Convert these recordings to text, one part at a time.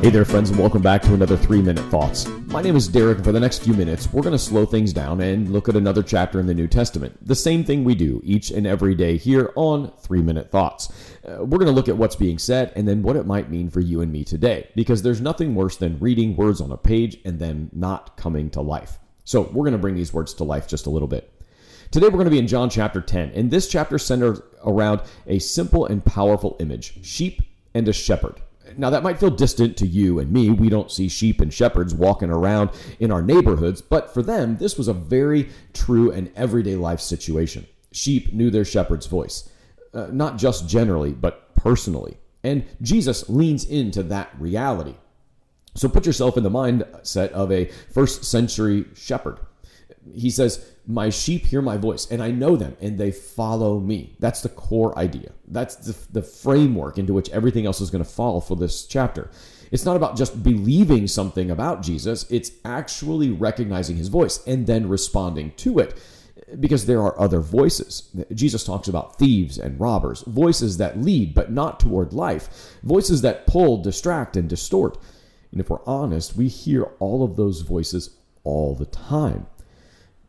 Hey there, friends, and welcome back to another 3-Minute Thoughts. My name is Derek, and for the next few minutes, we're going to slow things down and look at another chapter in the New Testament. The same thing we do each and every day here on 3-Minute Thoughts. We're going to look at what's being said and then what it might mean for you and me today, because there's nothing worse than reading words on a page and then not coming to life. So we're going to bring these words to life just a little bit. Today we're going to be in John chapter 10, and this chapter centers around a simple and powerful image, sheep and a shepherd. Now, that might feel distant to you and me. We don't see sheep and shepherds walking around in our neighborhoods, but for them, this was a very true and everyday life situation. Sheep knew their shepherd's voice, not just generally, but personally. And Jesus leans into that reality. So put yourself in the mindset of a first century shepherd. He says, "My sheep hear my voice, and I know them, and they follow me." That's the core idea. That's the framework into which everything else is going to fall for this chapter. It's not about just believing something about Jesus. It's actually recognizing his voice and then responding to it, because there are other voices. Jesus talks about thieves and robbers, voices that lead but not toward life, voices that pull, distract, and distort. And if we're honest, we hear all of those voices all the time.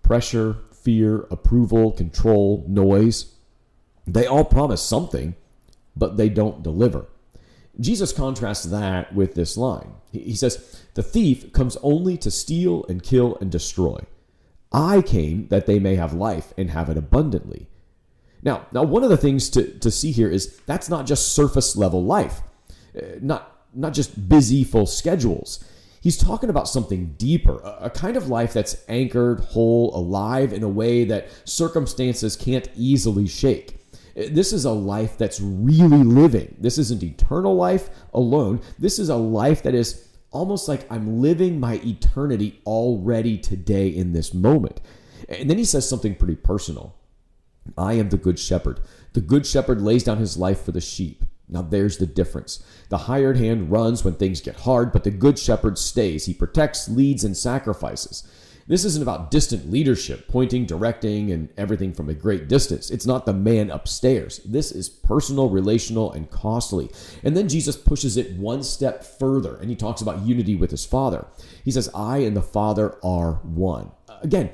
Pressure, fear, approval, control, noise. They all promise something, but they don't deliver. Jesus contrasts that with this line. He says, "The thief comes only to steal and kill and destroy. I came that they may have life and have it abundantly." Now, one of the things to see here is that's not just surface level life, not just busy, full schedules. He's talking about something deeper, a kind of life that's anchored, whole, alive in a way that circumstances can't easily shake. This is a life that's really living. This isn't eternal life alone. This is a life that is almost like I'm living my eternity already today in this moment. And then he says something pretty personal. "I am the good shepherd. The good shepherd lays down his life for the sheep." Now there's the difference. The hired hand runs when things get hard, but the good shepherd stays. He protects, leads, and sacrifices. This isn't about distant leadership, pointing, directing, and everything from a great distance. It's not the man upstairs. This is personal, relational, and costly. And then Jesus pushes it one step further, and he talks about unity with his Father. He says, "I and the Father are one." Again,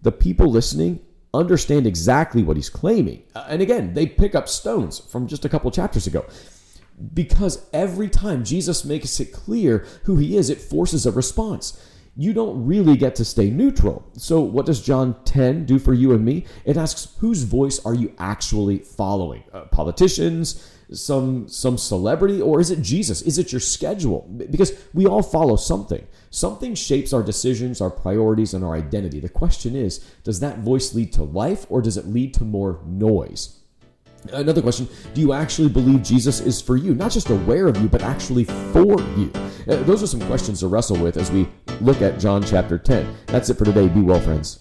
the people listening understand exactly what he's claiming. And again, they pick up stones from just a couple chapters ago. Because every time Jesus makes it clear who he is, it forces a response. You don't really get to stay neutral. So what does John 10 do for you and me? It asks, whose voice are you actually following? Politicians, some celebrity, or is it Jesus? Is it your schedule? Because we all follow something. Something shapes our decisions, our priorities, and our identity. The question is, does that voice lead to life, or does it lead to more noise? Another question, do you actually believe Jesus is for you? Not just aware of you, but actually for you. Those are some questions to wrestle with as we look at John chapter 10. That's it for today. Be well, friends.